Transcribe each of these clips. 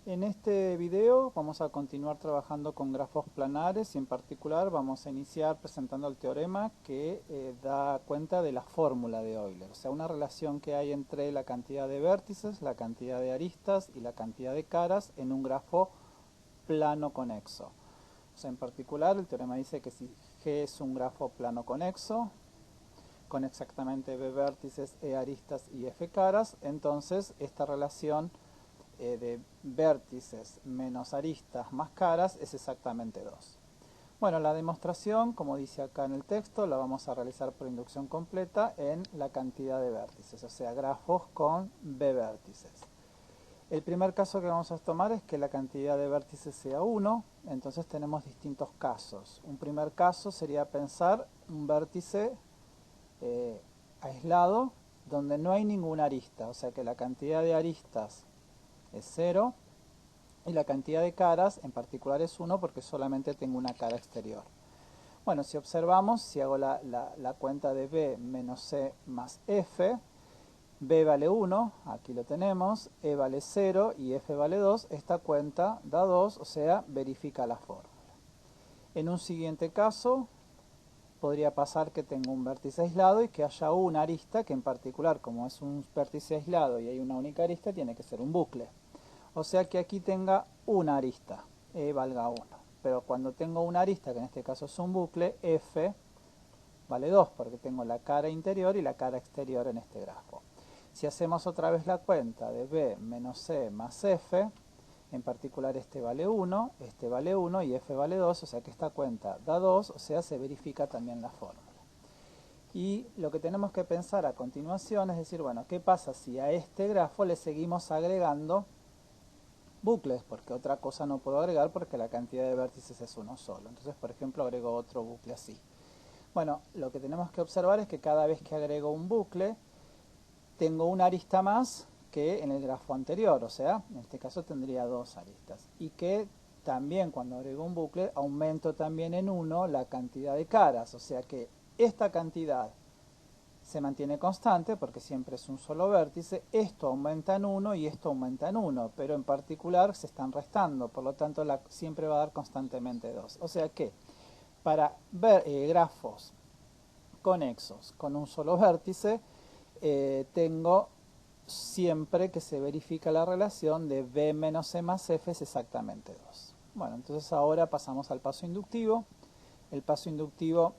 En este video vamos a continuar trabajando con grafos planares y en particular vamos a iniciar presentando el teorema que da cuenta de la fórmula de Euler, o sea, una relación que hay entre la cantidad de vértices, la cantidad de aristas y la cantidad de caras en un grafo plano conexo. O sea, en particular el teorema dice que si G es un grafo plano conexo, con exactamente B vértices, E aristas y F caras, entonces esta relación de vértices menos aristas más caras es exactamente 2. Bueno, la demostración, como dice acá en el texto, la vamos a realizar por inducción completa en la cantidad de vértices, o sea, grafos con B vértices. El primer caso que vamos a tomar es que la cantidad de vértices sea 1, entonces tenemos distintos casos. Un primer caso sería pensar un vértice aislado donde no hay ninguna arista, o sea que la cantidad de aristas es 0 y la cantidad de caras en particular es 1 porque solamente tengo una cara exterior. Bueno, si observamos, si hago la cuenta de B menos C más F, B vale 1, aquí lo tenemos, E vale 0 y F vale 2, esta cuenta da 2, o sea, verifica la fórmula. En un siguiente caso, podría pasar que tengo un vértice aislado y que haya una arista, que en particular, como es un vértice aislado y hay una única arista, tiene que ser un bucle. O sea que aquí tenga una arista, E valga 1. Pero cuando tengo una arista, que en este caso es un bucle, F vale 2, porque tengo la cara interior y la cara exterior en este grafo. Si hacemos otra vez la cuenta de B menos C más F, en particular este vale 1, este vale 1 y F vale 2, o sea que esta cuenta da 2, o sea se verifica también la fórmula. Y lo que tenemos que pensar a continuación es decir, bueno, ¿qué pasa si a este grafo le seguimos agregando bucles? Porque otra cosa no puedo agregar porque la cantidad de vértices es uno solo. Entonces, por ejemplo, agrego otro bucle así. Bueno, lo que tenemos que observar es que cada vez que agrego un bucle, tengo una arista más que en el grafo anterior, o sea, en este caso tendría dos aristas. Y que también cuando agrego un bucle, aumento también en 1 la cantidad de caras, o sea que esta cantidad se mantiene constante porque siempre es un solo vértice, esto aumenta en 1 y esto aumenta en 1, pero en particular se están restando, por lo tanto siempre va a dar constantemente 2. O sea que para ver grafos conexos con un solo vértice, tengo siempre que se verifica la relación de B menos C más F es exactamente 2. Bueno, entonces ahora pasamos al paso inductivo. El paso inductivo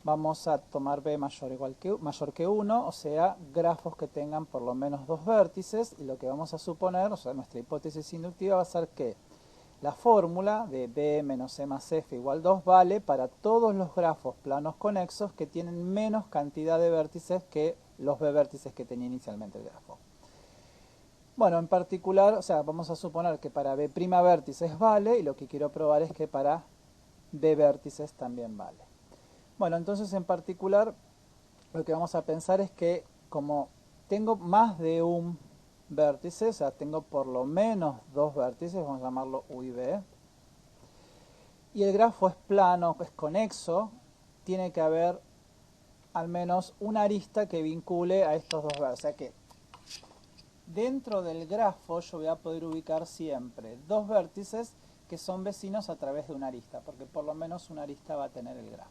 vamos a tomar B mayor que 1, o sea, grafos que tengan por lo menos dos vértices, y lo que vamos a suponer, o sea, nuestra hipótesis inductiva va a ser que la fórmula de B menos C más F igual 2 vale para todos los grafos planos conexos que tienen menos cantidad de vértices que los B vértices que tenía inicialmente el grafo. Bueno, en particular, o sea, vamos a suponer que para B' vértices vale, y lo que quiero probar es que para B vértices también vale. Bueno, entonces en particular lo que vamos a pensar es que como tengo más de un vértice, o sea, tengo por lo menos dos vértices, vamos a llamarlo U y B, y el grafo es plano, es conexo, tiene que haber al menos una arista que vincule a estos dos vértices. O sea que dentro del grafo yo voy a poder ubicar siempre dos vértices que son vecinos a través de una arista, porque por lo menos una arista va a tener el grafo.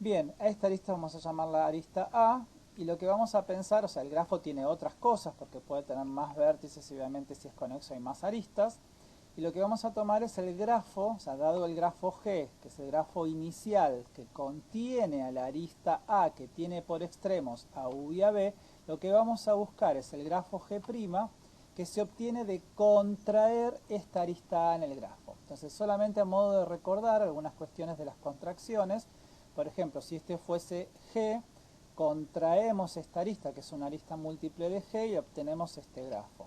Bien, a esta arista vamos a llamarla arista A, y lo que vamos a pensar, o sea, el grafo tiene otras cosas, porque puede tener más vértices y obviamente si es conexo hay más aristas, y lo que vamos a tomar es el grafo, o sea, dado el grafo G, que es el grafo inicial que contiene a la arista A, que tiene por extremos a U y a B, lo que vamos a buscar es el grafo G', que se obtiene de contraer esta arista A en el grafo. Entonces, solamente a modo de recordar algunas cuestiones de las contracciones, por ejemplo, si este fuese G, contraemos esta arista, que es una arista múltiple de G, y obtenemos este grafo.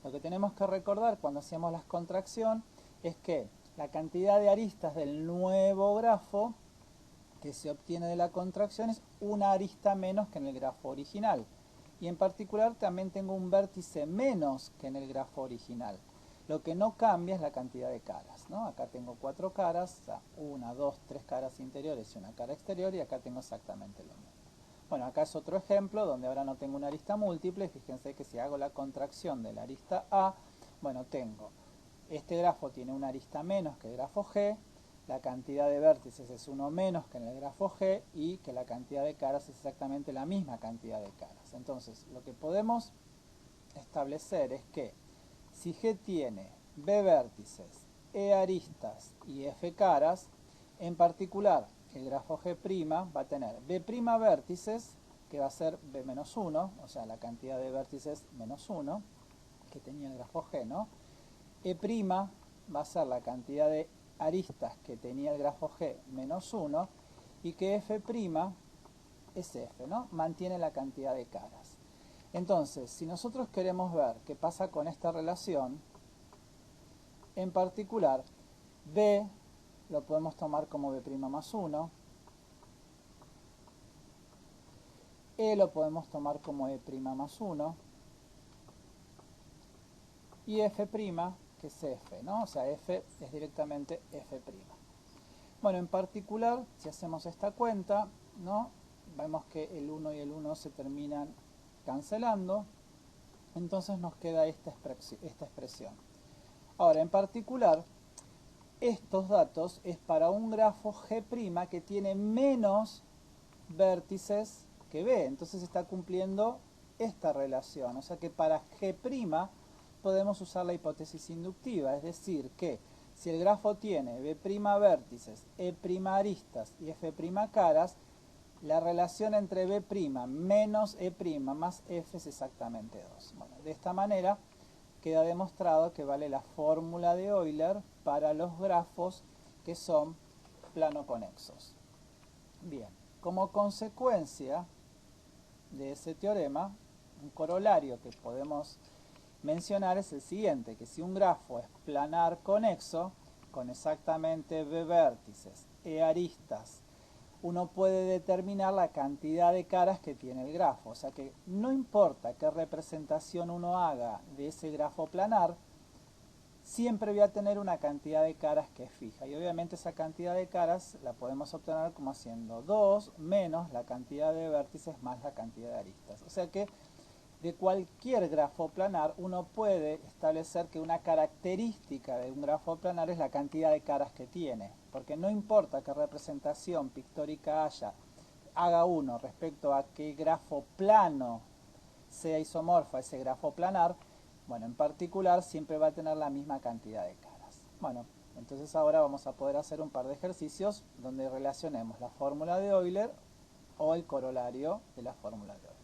Lo que tenemos que recordar cuando hacemos la contracción es que la cantidad de aristas del nuevo grafo que se obtiene de la contracción es una arista menos que en el grafo original. Y en particular también tengo un vértice menos que en el grafo original. Lo que no cambia es la cantidad de caras, ¿no? Acá tengo 4 caras, o sea, 1, 2, 3 caras interiores y una cara exterior, y acá tengo exactamente lo mismo. Bueno, acá es otro ejemplo donde ahora no tengo una arista múltiple. Fíjense que si hago la contracción de la arista A, Bueno, tengo, este grafo tiene una arista menos que el grafo G, la cantidad de vértices es 1 menos que en el grafo G y que la cantidad de caras es exactamente la misma cantidad de caras. Entonces, lo que podemos establecer es que si G tiene B vértices, E aristas y F caras, en particular el grafo G' va a tener B' vértices, que va a ser B menos 1, o sea, la cantidad de vértices menos 1, que tenía el grafo G, ¿no? E' va a ser la cantidad de aristas que tenía el grafo G menos 1, y que F' es F, ¿no? Mantiene la cantidad de caras. Entonces, si nosotros queremos ver qué pasa con esta relación, en particular, B lo podemos tomar como B' más 1, E lo podemos tomar como E' más 1, y F', que es F, ¿no? O sea, F es directamente F'. Bueno, en particular, si hacemos esta cuenta, ¿no? Vemos que el 1 y el 1 se terminan cancelando, entonces nos queda esta expresión. Ahora, en particular, estos datos es para un grafo G' que tiene menos vértices que B, entonces está cumpliendo esta relación, o sea que para G' podemos usar la hipótesis inductiva, es decir que si el grafo tiene B' vértices, E' aristas y F' caras, la relación entre B' menos E' más F es exactamente 2. Bueno, de esta manera queda demostrado que vale la fórmula de Euler para los grafos que son plano-conexos. Bien, como consecuencia de ese teorema, un corolario que podemos mencionar es el siguiente, que si un grafo es planar-conexo, con exactamente B vértices, E aristas, uno puede determinar la cantidad de caras que tiene el grafo. O sea que no importa qué representación uno haga de ese grafo planar, siempre voy a tener una cantidad de caras que es fija. Y obviamente esa cantidad de caras la podemos obtener como haciendo 2 menos la cantidad de vértices más la cantidad de aristas. O sea que de cualquier grafo planar uno puede establecer que una característica de un grafo planar es la cantidad de caras que tiene, porque no importa qué representación pictórica haga uno respecto a qué grafo plano sea isomorfo a ese grafo planar, bueno, en particular siempre va a tener la misma cantidad de caras. Bueno, entonces ahora vamos a poder hacer un par de ejercicios donde relacionemos la fórmula de Euler o el corolario de la fórmula de Euler.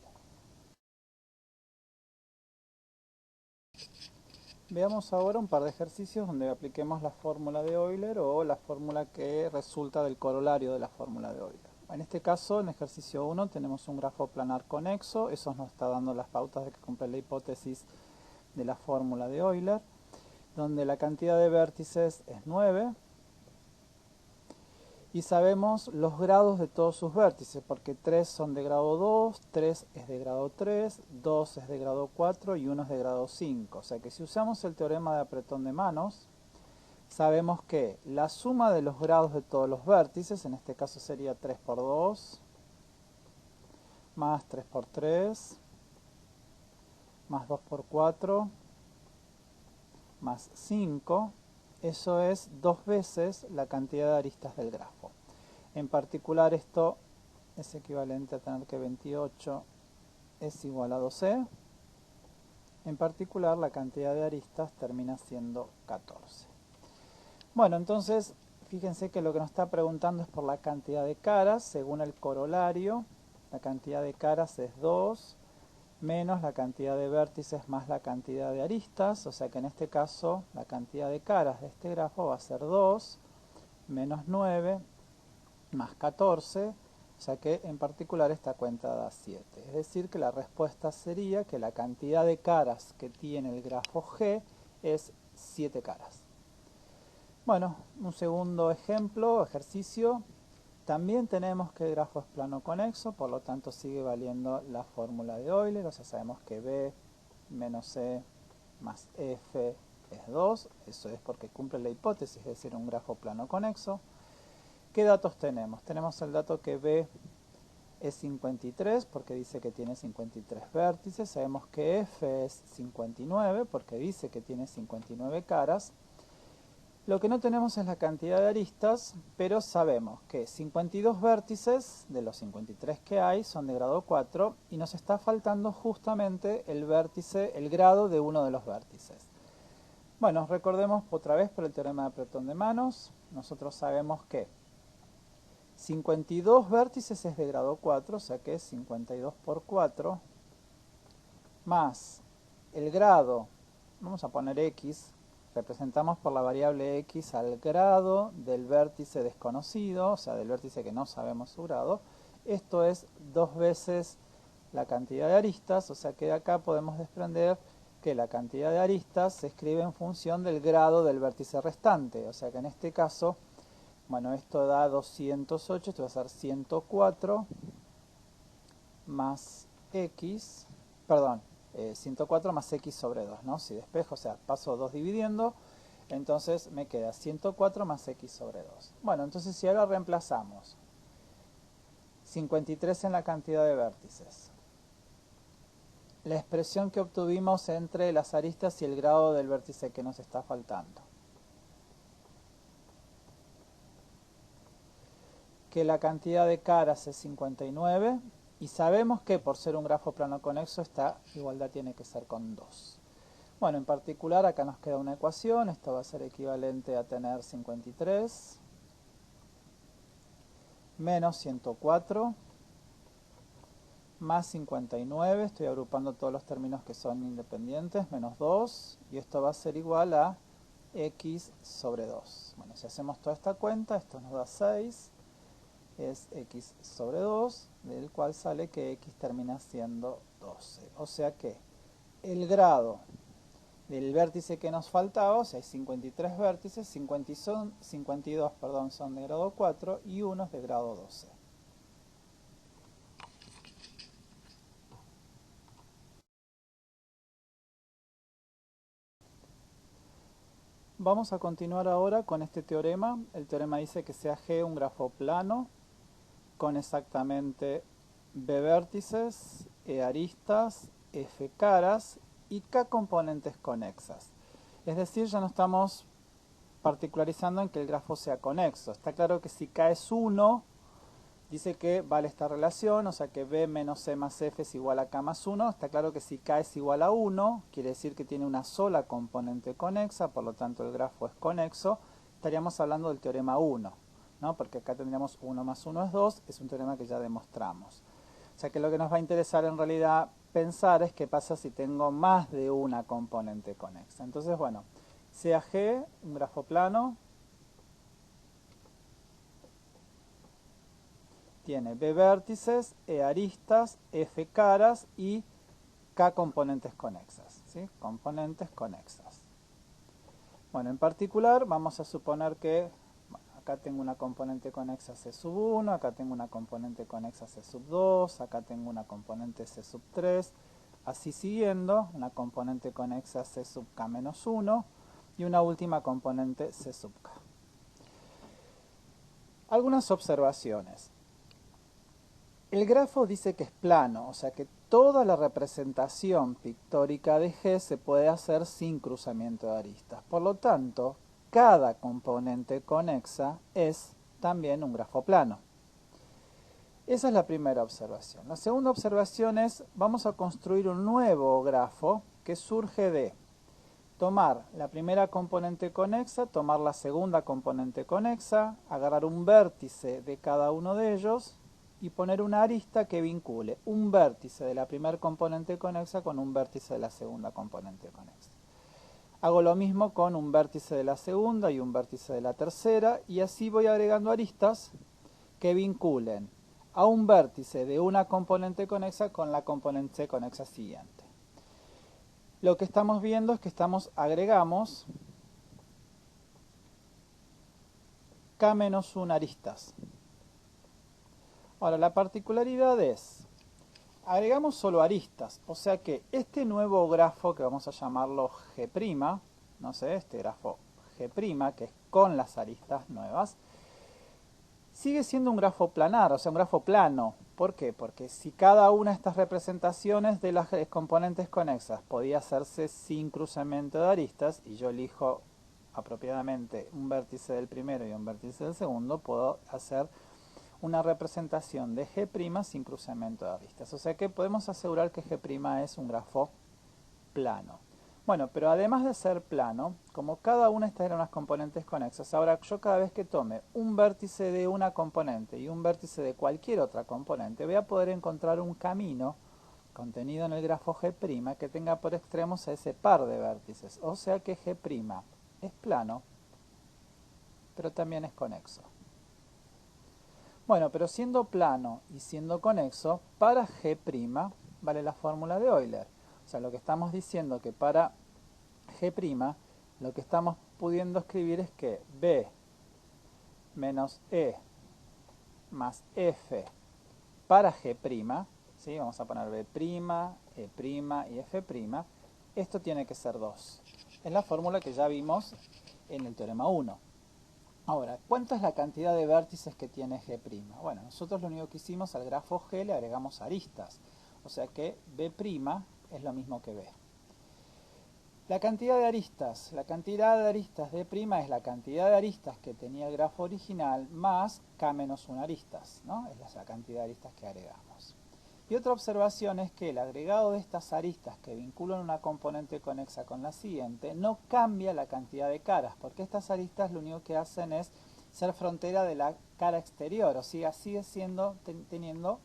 Veamos ahora un par de ejercicios donde apliquemos la fórmula de Euler o la fórmula que resulta del corolario de la fórmula de Euler. En este caso, en ejercicio 1, tenemos un grafo planar conexo, eso nos está dando las pautas de que cumple la hipótesis de la fórmula de Euler, donde la cantidad de vértices es 9, y sabemos los grados de todos sus vértices, porque 3 son de grado 2, 3 es de grado 3, 2 es de grado 4 y 1 es de grado 5. O sea que si usamos el teorema de apretón de manos, sabemos que la suma de los grados de todos los vértices, en este caso sería 3 por 2, más 3 por 3, más 2 por 4, más 5, eso es 2 veces la cantidad de aristas del grafo. En particular esto es equivalente a tener que 28 es igual a 12. En particular la cantidad de aristas termina siendo 14. Bueno, entonces fíjense que lo que nos está preguntando es por la cantidad de caras. Según el corolario, la cantidad de caras es 2 menos la cantidad de vértices más la cantidad de aristas. O sea que en este caso la cantidad de caras de este grafo va a ser 2 menos 9 más 14, o sea que en particular esta cuenta da 7. Es decir que la respuesta sería que la cantidad de caras que tiene el grafo G es 7 caras. Bueno, un segundo ejemplo, ejercicio. También tenemos que el grafo es plano conexo, por lo tanto sigue valiendo la fórmula de Euler, o sea sabemos que B menos C más F es 2, eso es porque cumple la hipótesis, es decir, un grafo plano conexo. ¿Qué datos tenemos? Tenemos el dato que B es 53 porque dice que tiene 53 vértices. Sabemos que F es 59 porque dice que tiene 59 caras. Lo que no tenemos es la cantidad de aristas, pero sabemos que 52 vértices de los 53 que hay son de grado 4 y nos está faltando justamente el vértice, el grado de uno de los vértices. Bueno, recordemos otra vez por el teorema de apretón de manos. Nosotros sabemos que 52 vértices es de grado 4, o sea que es 52 por 4, más el grado, vamos a poner x, representamos por la variable x al grado del vértice desconocido, o sea, del vértice que no sabemos su grado. Esto es 2 veces la cantidad de aristas, o sea que de acá podemos desprender que la cantidad de aristas se escribe en función del grado del vértice restante, o sea que en este caso, bueno, esto da 208, esto va a ser 104 más x, perdón, 104 más x sobre 2, ¿no? Si despejo, o sea, paso 2 dividiendo, entonces me queda 104 más x sobre 2. Bueno, entonces si ahora reemplazamos 53 en la cantidad de vértices, la expresión que obtuvimos entre las aristas y el grado del vértice que nos está faltando, que la cantidad de caras es 59 y sabemos que por ser un grafo plano conexo esta igualdad tiene que ser con 2. Bueno, en particular acá nos queda una ecuación, esto va a ser equivalente a tener 53 menos 104 más 59, estoy agrupando todos los términos que son independientes, menos 2, y esto va a ser igual a x sobre 2. Bueno, si hacemos toda esta cuenta, esto nos da 6, es x sobre 2, del cual sale que x termina siendo 12. O sea que el grado del vértice que nos faltaba, o sea, hay 53 vértices, 52 son de grado 4 y 1 es de grado 12. Vamos a continuar ahora con este teorema. El teorema dice que sea G un grafo plano con exactamente B vértices, E aristas, F caras y K componentes conexas. Es decir, ya no estamos particularizando en que el grafo sea conexo. Está claro que si K es 1, dice que vale esta relación, o sea que B menos E más F es igual a K más 1. Está claro que si K es igual a 1, quiere decir que tiene una sola componente conexa, por lo tanto el grafo es conexo. Estaríamos hablando del teorema 1, ¿no? Porque acá tendríamos 1 más 1 es 2, es un teorema que ya demostramos. O sea que lo que nos va a interesar en realidad pensar es qué pasa si tengo más de una componente conexa. Entonces, bueno, sea G un grafo plano, tiene B vértices, E aristas, F caras y K componentes conexas, ¿sí? Componentes conexas. Bueno, en particular vamos a suponer que acá tengo una componente conexa C sub 1, acá tengo una componente conexa C sub 2, acá tengo una componente C sub 3, así siguiendo, una componente conexa C sub K menos 1 y una última componente C sub K. Algunas observaciones. El grafo dice que es plano, o sea que toda la representación pictórica de G se puede hacer sin cruzamiento de aristas. Por lo tanto, cada componente conexa es también un grafo plano. Esa es la primera observación. La segunda observación es, vamos a construir un nuevo grafo que surge de tomar la primera componente conexa, tomar la segunda componente conexa, agarrar un vértice de cada uno de ellos y poner una arista que vincule un vértice de la primera componente conexa con un vértice de la segunda componente conexa. Hago lo mismo con un vértice de la segunda y un vértice de la tercera y así voy agregando aristas que vinculen a un vértice de una componente conexa con la componente conexa siguiente. Lo que estamos viendo es que agregamos K-1 aristas. Ahora, la particularidad es, agregamos solo aristas, o sea que este nuevo grafo, que vamos a llamarlo G', no sé, este grafo G', que es con las aristas nuevas, sigue siendo un grafo planar, o sea, un grafo plano. ¿Por qué? Porque si cada una de estas representaciones de las componentes conexas podía hacerse sin cruzamiento de aristas, y yo elijo apropiadamente un vértice del primero y un vértice del segundo, puedo hacer una representación de G' sin cruzamiento de aristas. O sea que podemos asegurar que G' es un grafo plano. Bueno, pero además de ser plano, como cada una de estas eran unas componentes conexas, ahora yo cada vez que tome un vértice de una componente y un vértice de cualquier otra componente, voy a poder encontrar un camino contenido en el grafo G' que tenga por extremos a ese par de vértices. O sea que G' es plano, pero también es conexo. Bueno, pero siendo plano y siendo conexo, para G' vale la fórmula de Euler. O sea, lo que estamos diciendo que para G', lo que estamos pudiendo escribir es que B menos E más F para G', ¿sí? Vamos a poner B', E' y F', esto tiene que ser 2. Es la fórmula que ya vimos en el teorema 1. Ahora, ¿cuánto es la cantidad de vértices que tiene G'? Bueno, nosotros lo único que hicimos al grafo G le agregamos aristas. O sea que B' es lo mismo que B. La cantidad de aristas de prima es la cantidad de aristas que tenía el grafo original más K menos 1 aristas, ¿no? Es la cantidad de aristas que agregamos. Y otra observación es que el agregado de estas aristas que vinculan una componente conexa con la siguiente no cambia la cantidad de caras, porque estas aristas lo único que hacen es ser frontera de la cara exterior, o sea, sigue siendo teniendo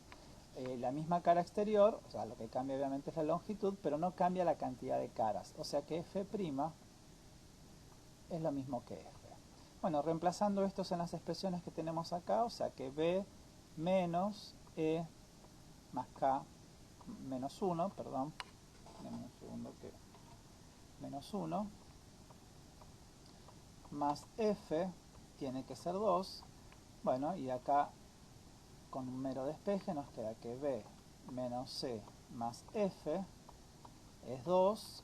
la misma cara exterior, o sea, lo que cambia obviamente es la longitud, pero no cambia la cantidad de caras. O sea que F' es lo mismo que F. Bueno, reemplazando estos en las expresiones que tenemos acá, o sea que B menos E más K menos 1, perdón, tenemos un segundo que menos 1, más F tiene que ser 2. Bueno, y acá con un mero despeje nos queda que B menos C más F es 2.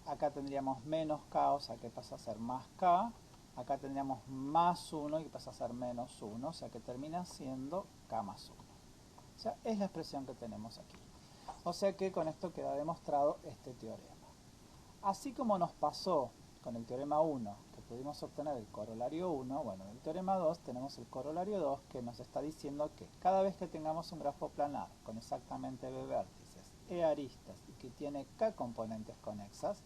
Acá tendríamos menos K, o sea que pasa a ser más K. Acá tendríamos más 1 y pasa a ser menos 1, o sea que termina siendo K más 1. O sea, es la expresión que tenemos aquí. O sea que con esto queda demostrado este teorema. Así como nos pasó con el teorema 1, que pudimos obtener el corolario 1, bueno, en el teorema 2 tenemos el corolario 2 que nos está diciendo que cada vez que tengamos un grafo planar con exactamente B vértices, E aristas y que tiene K componentes conexas,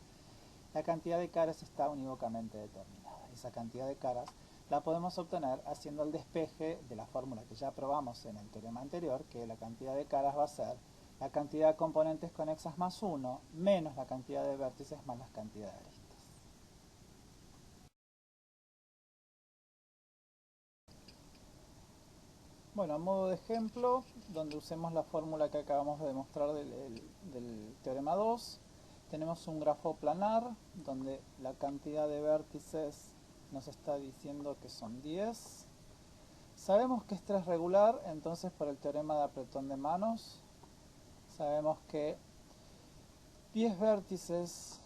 la cantidad de caras está unívocamente determinada. Esa cantidad de caras la podemos obtener haciendo el despeje de la fórmula que ya probamos en el teorema anterior, que la cantidad de caras va a ser la cantidad de componentes conexas más 1 menos la cantidad de vértices más la cantidad de aristas. Bueno, a modo de ejemplo, donde usemos la fórmula que acabamos de demostrar del teorema 2, tenemos un grafo planar donde la cantidad de vértices nos está diciendo que son 10. Sabemos que este es regular, entonces por el teorema de apretón de manos, sabemos que 10 vértices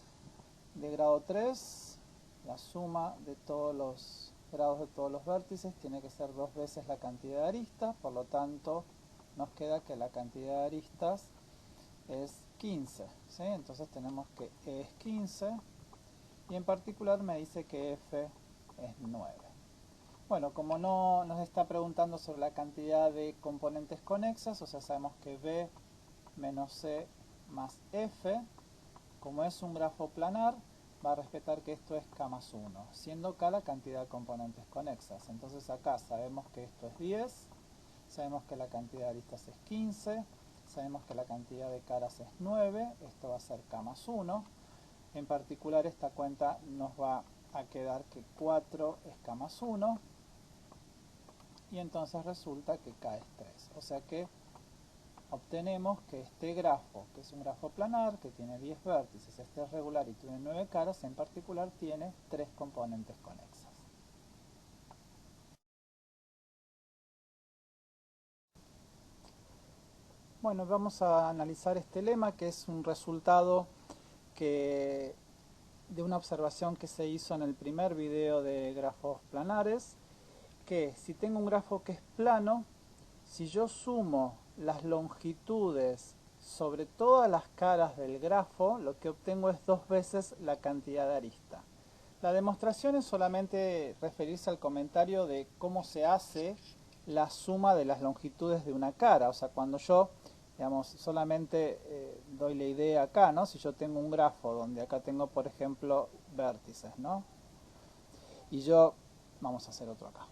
de grado 3, la suma de todos los grados de todos los vértices tiene que ser 2 veces la cantidad de aristas, por lo tanto nos queda que la cantidad de aristas es 15, ¿sí? Entonces tenemos que E es 15 y en particular me dice que F es 9. Bueno, como no nos está preguntando sobre la cantidad de componentes conexas, o sea, sabemos que B menos C más F, como es un grafo planar, va a respetar que esto es K más 1, siendo K la cantidad de componentes conexas. Entonces acá sabemos que esto es 10, sabemos que la cantidad de aristas es 15, sabemos que la cantidad de caras es 9, esto va a ser K más 1. En particular esta cuenta nos va a quedar que 4 es K más 1 y entonces resulta que K es 3. O sea que obtenemos que este grafo, que es un grafo planar, que tiene 10 vértices, este es regular y tiene 9 caras, en particular tiene 3 componentes conexas. Bueno, vamos a analizar este lema, que es un resultado de una observación que se hizo en el primer video de grafos planares, que si tengo un grafo que es plano, si yo sumo las longitudes sobre todas las caras del grafo, lo que obtengo es 2 veces la cantidad de aristas. La demostración es solamente referirse al comentario de cómo se hace la suma de las longitudes de una cara. O sea, cuando yo, digamos, solamente doy la idea acá, ¿no? Si yo tengo un grafo donde acá tengo, por ejemplo, vértices, ¿no? Y yo, vamos a hacer otro acá.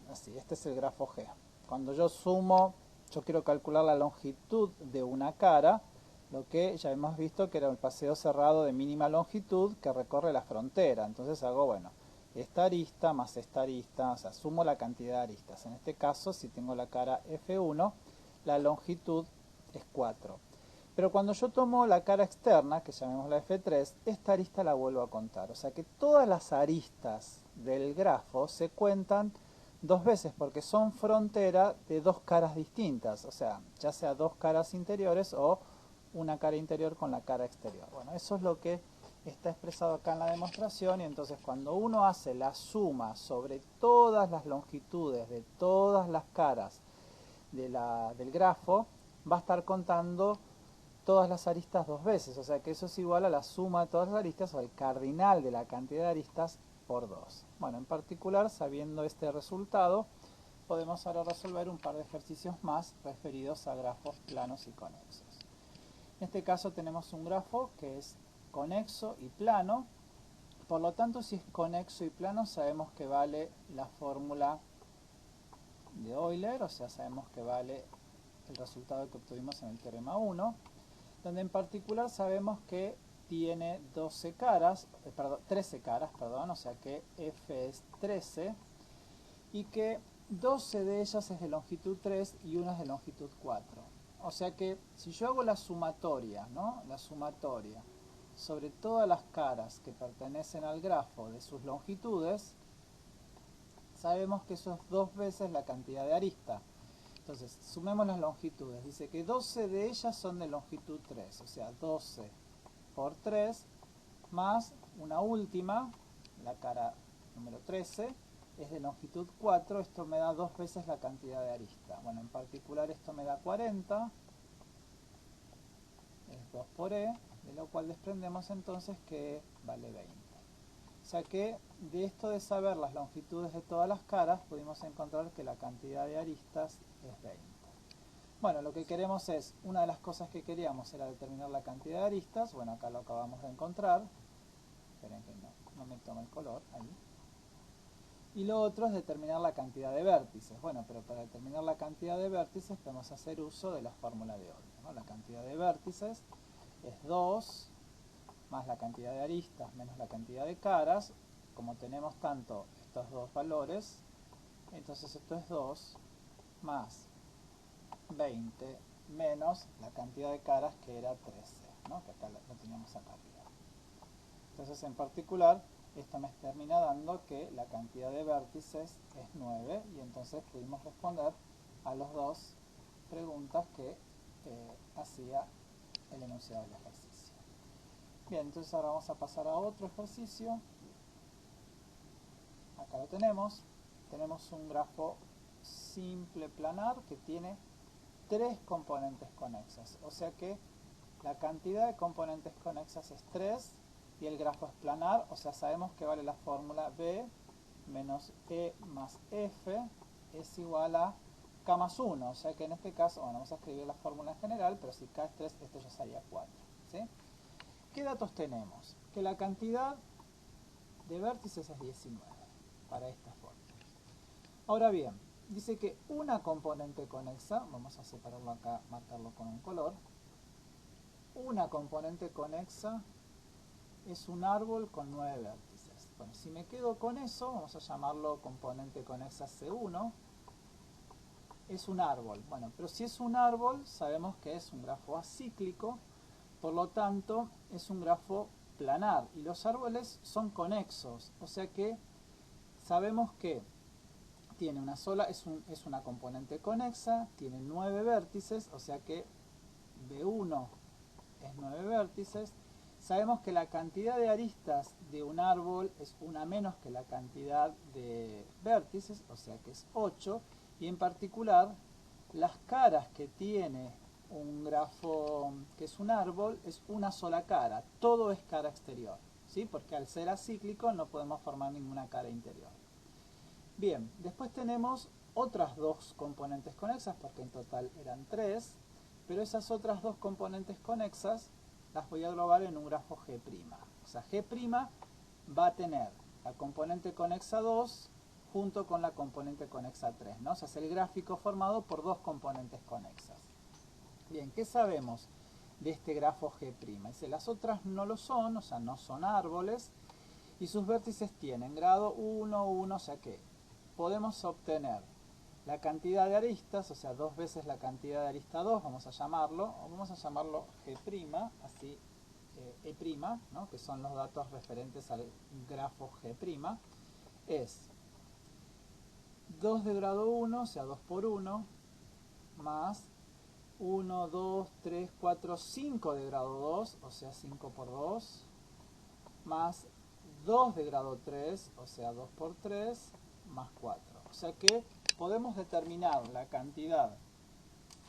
Así, este es el grafo G. Cuando yo sumo, yo quiero calcular la longitud de una cara, lo que ya hemos visto que era el paseo cerrado de mínima longitud que recorre la frontera. Entonces hago, bueno, esta arista más esta arista, o sea, sumo la cantidad de aristas. En este caso, si tengo la cara F1, la longitud es 4. Pero cuando yo tomo la cara externa, que llamémosla F3, esta arista la vuelvo a contar. O sea que todas las aristas del grafo se cuentan 2 veces porque son frontera de 2 caras distintas. O sea, ya sea 2 caras interiores o una cara interior con la cara exterior. Bueno, eso es lo que está expresado acá en la demostración, y entonces cuando uno hace la suma sobre todas las longitudes de todas las caras del grafo, va a estar contando todas las aristas 2 veces, o sea que eso es igual a la suma de todas las aristas o al cardinal de la cantidad de aristas por 2. Bueno, en particular, sabiendo este resultado, podemos ahora resolver un par de ejercicios más referidos a grafos planos y conexos. En este caso tenemos un grafo que es conexo y plano, por lo tanto si es conexo y plano sabemos que vale la fórmula de Euler, o sea sabemos que vale el resultado que obtuvimos en el teorema 1, donde en particular sabemos que tiene 13 caras, o sea que f es 13 y que 12 de ellas es de longitud 3 y una es de longitud 4. O sea que si yo hago la sumatoria, ¿no? La sumatoria sobre todas las caras que pertenecen al grafo de sus longitudes, sabemos que eso es 2 veces la cantidad de arista. Entonces, sumemos las longitudes. Dice que 12 de ellas son de longitud 3, o sea, 12 por 3 más una última, la cara número 13, es de longitud 4, esto me da 2 veces la cantidad de arista. Bueno, en particular esto me da 40, es 2 por E, de lo cual desprendemos entonces que vale 20. O sea que de esto de saber las longitudes de todas las caras, pudimos encontrar que la cantidad de aristas es 20. Bueno, lo que queremos es, una de las cosas que queríamos era determinar la cantidad de aristas, bueno, acá lo acabamos de encontrar, esperen que no me toma el color, ahí. Y lo otro es determinar la cantidad de vértices. Bueno, pero para determinar la cantidad de vértices podemos hacer uso de la fórmula de Euler, ¿no? La cantidad de vértices es 2 más la cantidad de aristas menos la cantidad de caras. Como tenemos tanto estos dos valores, entonces esto es 2 más 20 menos la cantidad de caras que era 13, ¿no? Que acá lo teníamos acá arriba. Entonces en particular esto me termina dando que la cantidad de vértices es 9 y entonces pudimos responder a las dos preguntas que hacía el enunciado del ejercicio. Bien, entonces ahora vamos a pasar a otro ejercicio. Acá lo tenemos. Tenemos un grafo simple planar que tiene 3 componentes conexas. O sea que la cantidad de componentes conexas es 3 y el grafo es planar. O sea, sabemos que vale la fórmula B menos E más F es igual a K más 1. O sea que en este caso, bueno, vamos a escribir la fórmula en general, pero si K es 3, esto ya sería 4. ¿Sí? ¿Qué datos tenemos? Que la cantidad de vértices es 19 para esta forma. Ahora bien, dice que una componente conexa, vamos a separarlo acá, marcarlo con un color, una componente conexa es un árbol con 9 vértices. Bueno, si me quedo con eso, vamos a llamarlo componente conexa C1, es un árbol. Bueno, pero si es un árbol, sabemos que es un grafo acíclico, por lo tanto es un grafo planar y los árboles son conexos, o sea que sabemos que tiene una sola, es una componente conexa, tiene 9 vértices, o sea que B1 es 9 vértices. Sabemos que la cantidad de aristas de un árbol es una menos que la cantidad de vértices, o sea que es 8, y en particular las caras que tiene un grafo que es un árbol es una sola cara, todo es cara exterior, ¿sí? Porque al ser acíclico no podemos formar ninguna cara interior. Bien, después tenemos otras dos componentes conexas, porque en total eran tres, pero esas otras dos componentes conexas las voy a englobar en un grafo G'. O sea, G' va a tener la componente conexa 2 junto con la componente conexa 3, ¿no? O sea, es el gráfico formado por dos componentes conexas. Bien, ¿qué sabemos de este grafo G'? Dice, las otras no lo son, o sea, no son árboles, y sus vértices tienen grado 1, 1, o sea que podemos obtener la cantidad de aristas, o sea, dos veces la cantidad de arista 2, vamos a llamarlo, o vamos a llamarlo G', así E', ¿no? Que son los datos referentes al grafo G', es 2 de grado 1, o sea, 2 por 1, más 1, 2, 3, 4, 5 de grado 2, o sea, 5 por 2, más 2 de grado 3, o sea, 2 por 3, más 4. O sea que podemos determinar la cantidad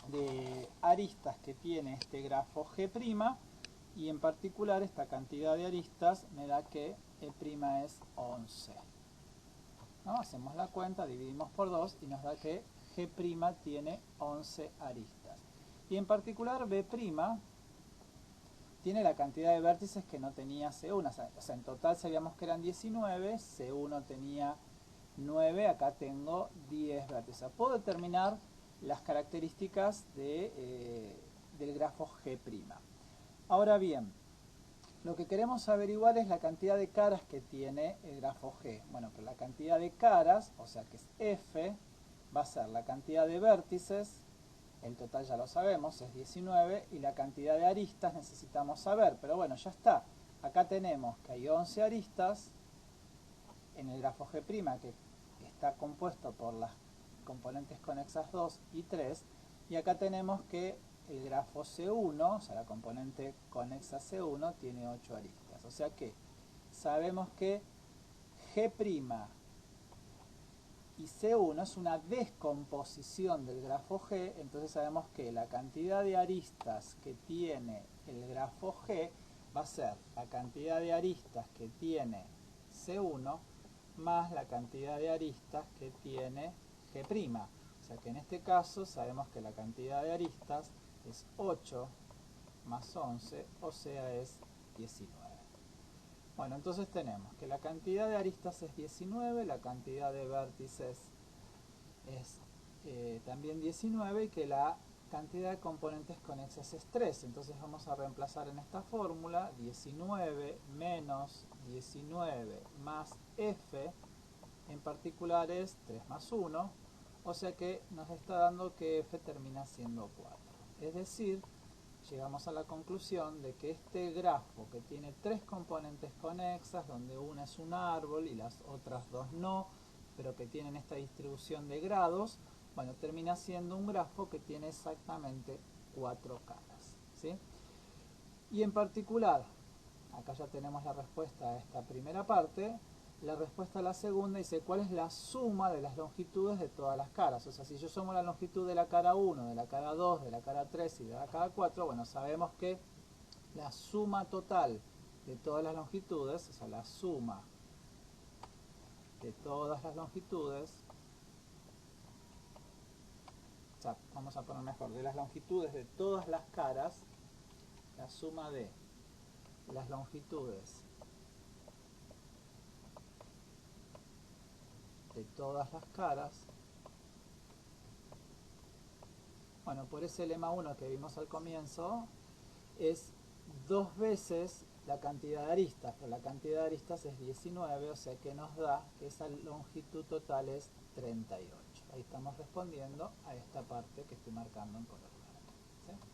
de aristas que tiene este grafo G', y en particular esta cantidad de aristas me da que E' es 11. ¿No? Hacemos la cuenta, dividimos por 2 y nos da que G' tiene 11 aristas. Y en particular B' tiene la cantidad de vértices que no tenía C1. O sea, en total sabíamos que eran 19, C1 tenía 9, acá tengo 10 vértices. Puedo determinar las características del grafo G'. Ahora bien, lo que queremos averiguar es la cantidad de caras que tiene el grafo G. Bueno, pero la cantidad de caras, o sea que es F, va a ser la cantidad de vértices, el total ya lo sabemos, es 19, y la cantidad de aristas necesitamos saber, pero bueno, ya está. Acá tenemos que hay 11 aristas en el grafo G', que está compuesto por las componentes conexas 2 y 3, y acá tenemos que el grafo C1, o sea, la componente conexa C1, tiene 8 aristas. O sea que sabemos que G' y C1 es una descomposición del grafo G, entonces sabemos que la cantidad de aristas que tiene el grafo G va a ser la cantidad de aristas que tiene C1 más la cantidad de aristas que tiene G'. O sea que en este caso sabemos que la cantidad de aristas es 8 más 11, o sea es 19. Bueno, entonces tenemos que la cantidad de aristas es 19, la cantidad de vértices es también 19 y que la cantidad de componentes conexas es 3. Entonces vamos a reemplazar en esta fórmula 19 menos 19 más F, en particular es 3 más 1, o sea que nos está dando que F termina siendo 4. Es decir, llegamos a la conclusión de que este grafo, que tiene tres componentes conexas, donde una es un árbol y las otras dos no, pero que tienen esta distribución de grados, bueno, termina siendo un grafo que tiene exactamente 4 caras, ¿sí? Y en particular, acá ya tenemos la respuesta a esta primera parte. La respuesta a la segunda dice cuál es la suma de las longitudes de todas las caras. O sea, si yo sumo la longitud de la cara 1, de la cara 2, de la cara 3 y de la cara 4, bueno, sabemos que la suma total de todas las longitudes, o sea, la suma de todas las longitudes, o sea, vamos a poner mejor, de las longitudes de todas las caras, la suma de las longitudes de todas las caras, bueno, por ese lema 1 que vimos al comienzo, es 2 veces la cantidad de aristas, pero la cantidad de aristas es 19, o sea que nos da que esa longitud total es 38. Ahí estamos respondiendo a esta parte que estoy marcando en color verde, ¿sí?